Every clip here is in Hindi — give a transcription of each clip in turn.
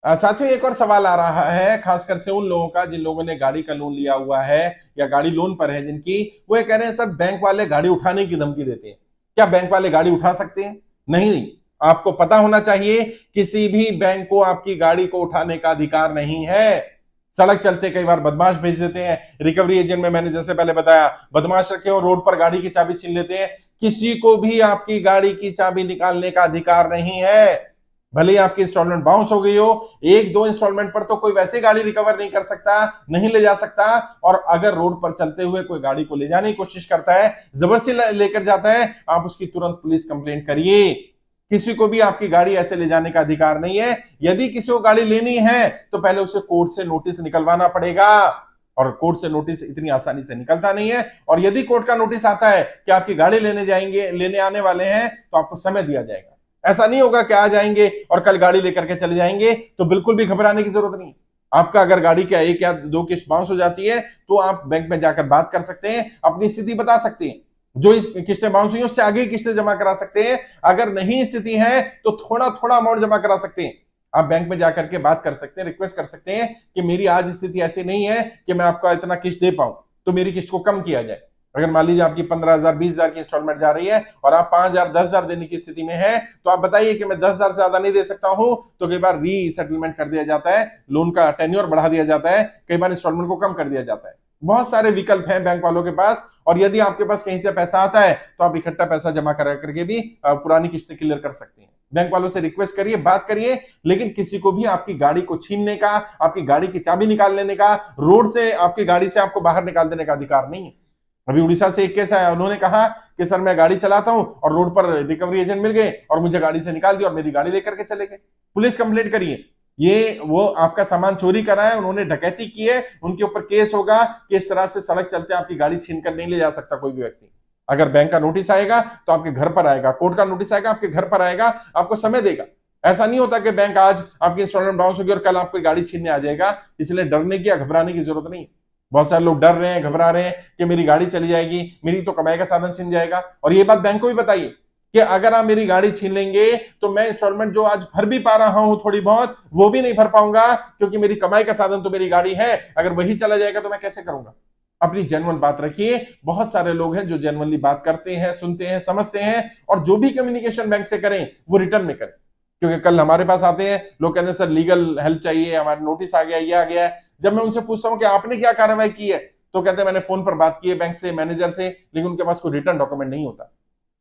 साथियों, एक और सवाल आ रहा है खासकर से उन लोगों का जिन लोगों ने गाड़ी का लोन लिया हुआ है या गाड़ी लोन पर है जिनकी, वो ये कह रहे हैं सर बैंक वाले गाड़ी उठाने की धमकी देते हैं। क्या बैंक वाले गाड़ी उठा सकते हैं? नहीं। आपको पता होना चाहिए किसी भी बैंक को आपकी गाड़ी को उठाने का अधिकार नहीं है। सड़क चलते कई बार बदमाश भेज देते हैं, रिकवरी एजेंट में मैंने जैसे पहले बताया, बदमाश रखे और रोड पर गाड़ी की चाबी छीन लेते हैं। किसी को भी आपकी गाड़ी की चाबी निकालने का अधिकार नहीं है। भले ही आपकी इंस्टॉलमेंट बाउंस हो गई हो, एक दो इंस्टॉलमेंट पर तो कोई वैसे गाड़ी रिकवर नहीं कर सकता, नहीं ले जा सकता। और अगर रोड पर चलते हुए कोई गाड़ी को ले जाने की कोशिश करता है, जबरदस्ती लेकर जाता है, आप उसकी तुरंत पुलिस कंप्लेंट करिए। किसी को भी आपकी गाड़ी ऐसे ले जाने का अधिकार नहीं है। यदि किसी को गाड़ी लेनी है तो पहले उसे कोर्ट से नोटिस निकलवाना पड़ेगा, और कोर्ट से नोटिस इतनी आसानी से निकलता नहीं है। और यदि कोर्ट का नोटिस आता है कि आपकी गाड़ी लेने आने वाले हैं, तो आपको समय दिया जाएगा। ऐसा नहीं होगा कि आ जाएंगे और कल गाड़ी लेकर के चले जाएंगे। तो बिल्कुल भी घबराने की जरूरत नहीं। आपका अगर गाड़ी का एक या दो किस्त बाउंस हो जाती है तो आप बैंक में जाकर बात कर सकते हैं, अपनी स्थिति बता सकते हैं। जो इस किस्तें बाउंस हुई उससे आगे किस्तें जमा करा सकते हैं। अगर नहीं स्थिति है तो थोड़ा थोड़ा अमाउंट जमा करा सकते हैं। आप बैंक में जाकर के बात कर सकते हैं, रिक्वेस्ट कर सकते हैं कि मेरी आज स्थिति ऐसी नहीं है कि मैं आपका इतना किस्त दे पाऊं, तो मेरी किस्त को कम किया जाए। अगर मान लीजिए आपकी 15,000 20,000 की इंस्टॉलमेंट जा रही है और आप 5,000 10,000 देने की स्थिति में है, तो आप बताइए कि मैं 10,000 से ज्यादा नहीं दे सकता हूं। तो कई बार री सेटलमेंट कर दिया जाता है, लोन का टेन्योर बढ़ा दिया जाता है, कई बार इंस्टॉलमेंट को कम कर दिया जाता है। बहुत सारे विकल्प हैं बैंक वालों के पास। और यदि आपके पास कहीं से पैसा आता है तो आप इकट्ठा पैसा जमा करा करके भी पुरानी किस्तें क्लियर कर सकते हैं। बैंक वालों से रिक्वेस्ट करिए, बात करिए, लेकिन किसी को भी आपकी गाड़ी को छीनने का, आपकी गाड़ी की चाबी निकाल लेने का, रोड से आपकी गाड़ी से आपको बाहर निकाल देने का अधिकार नहीं है। अभी उड़ीसा से एक केस आया, उन्होंने कहा कि सर मैं गाड़ी चलाता हूं और रोड पर रिकवरी एजेंट मिल गए और मुझे गाड़ी से निकाल दिया और मेरी गाड़ी लेकर के चले गए। पुलिस कंप्लेंट करिए। ये वो आपका सामान चोरी करा है, उन्होंने डकैती की है, उनके ऊपर केस होगा कि इस तरह से सड़क चलते आपकी गाड़ी छीन कर नहीं ले जा सकता कोई भी व्यक्ति। अगर बैंक का नोटिस आएगा तो आपके घर पर आएगा, कोर्ट का नोटिस आएगा आपके घर पर आएगा, आपको समय देगा। ऐसा नहीं होता कि बैंक आज आपकी इंस्टॉलमेंट बाउंस होगी और कल आपकी गाड़ी छीनने आ जाएगा। इसलिए डरने की या घबराने की जरूरत नहीं है। बहुत सारे लोग डर रहे हैं, घबरा रहे हैं कि मेरी गाड़ी चली जाएगी, मेरी तो कमाई का साधन छीन जाएगा। और ये बात बैंक को भी बताइए कि अगर आप मेरी गाड़ी छीन लेंगे तो मैं इंस्टॉलमेंट जो आज भर भी पा रहा हूं थोड़ी बहुत, वो भी नहीं भर पाऊंगा, क्योंकि मेरी कमाई का साधन तो मेरी गाड़ी है। अगर वही चला जाएगा तो मैं कैसे करूंगा? अपनी जेन्युइन बात रखिए। बहुत सारे लोग हैं जो जेन्युइनली बात करते हैं, सुनते हैं, समझते हैं, और जो भी कम्युनिकेशन बैंक से करें वो रिटर्न में करें। क्योंकि कल हमारे पास आते हैं लोग, कहते हैं सर लीगल हेल्प चाहिए, हमारा नोटिस आ गया, ये आ गया है। जब मैं उनसे पूछता हूं कि आपने क्या कार्रवाई की है, तो कहते हैं मैंने फोन पर बात की है बैंक से, मैनेजर से, लेकिन उनके पास कोई रिटर्न डॉक्यूमेंट नहीं होता।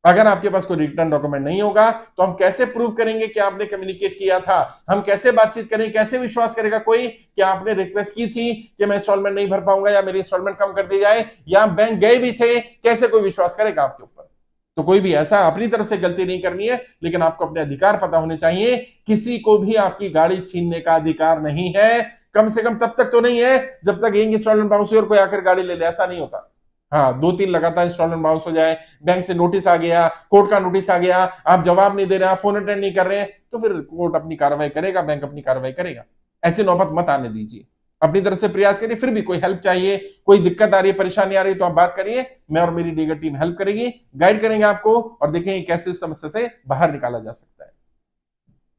अगर आपके पास कोई रिटर्न डॉक्यूमेंट नहीं होगा तो हम कैसे प्रूव करेंगे कि आपने कम्युनिकेट किया था? हम कैसे बातचीत करें? कैसे विश्वास करेगा कोई कि आपने रिक्वेस्ट की थी कि मैं इंस्टॉलमेंट नहीं भर पाऊंगा या मेरी इंस्टॉलमेंट कम कर दी जाए, या बैंक गए भी थे? कैसे कोई विश्वास करेगा आपके ऊपर? तो कोई भी ऐसा अपनी तरफ से गलती नहीं करनी है, लेकिन आपको अपने अधिकार पता होने चाहिए। किसी को भी आपकी गाड़ी छीनने का अधिकार नहीं है। कम से कम तब तक तो नहीं है जब तक एक इंस्टॉलमेंट बाउंस और कोई आकर गाड़ी ले ले, ऐसा नहीं होता। हाँ, 2-3 लगातार इंस्टॉलमेंट बाउंस हो जाए, बैंक से नोटिस आ गया, कोर्ट का नोटिस आ गया, आप जवाब नहीं दे रहे, आप फोन अटेंड नहीं कर रहे हैं, तो फिर कोर्ट अपनी कार्रवाई करेगा, बैंक अपनी कार्रवाई करेगा। ऐसी नौबत मत आने दीजिए। अपनी तरफ से प्रयास करिए। फिर भी कोई हेल्प चाहिए, कोई दिक्कत आ रही है, परेशानी आ रही है, तो आप बात करिए। मैं और मेरी लीगल टीम हेल्प करेगी, गाइड करेंगे आपको, और देखेंगे कैसे इस समस्या से बाहर निकाला जा सकता है।